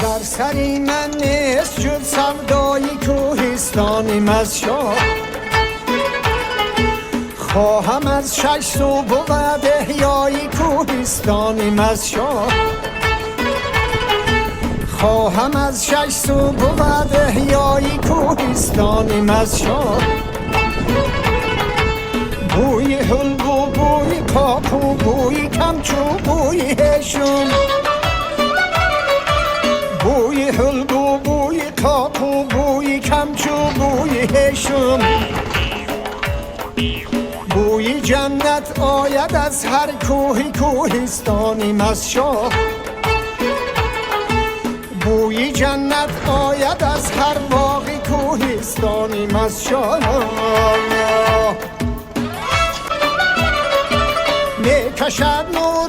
بر سری من نیست جز سودای کوهستانیم از شاه. خواهم از 6 سو بود احیای کوهستانیم از شاه. خواهم از 6 سو بود احیای کوهستانیم از شاه. بوی حلبو، بوی کاکو، بوی کمچو، بوی هشون. بوی حلبو، بوی کاکو، بوی کمچو، بوی هشون. بوی جنت آید از هر کوهی کوهستانیم از شاه. بوی جنت آید از هر باغی کوهستانیم از شاه. میکشد نور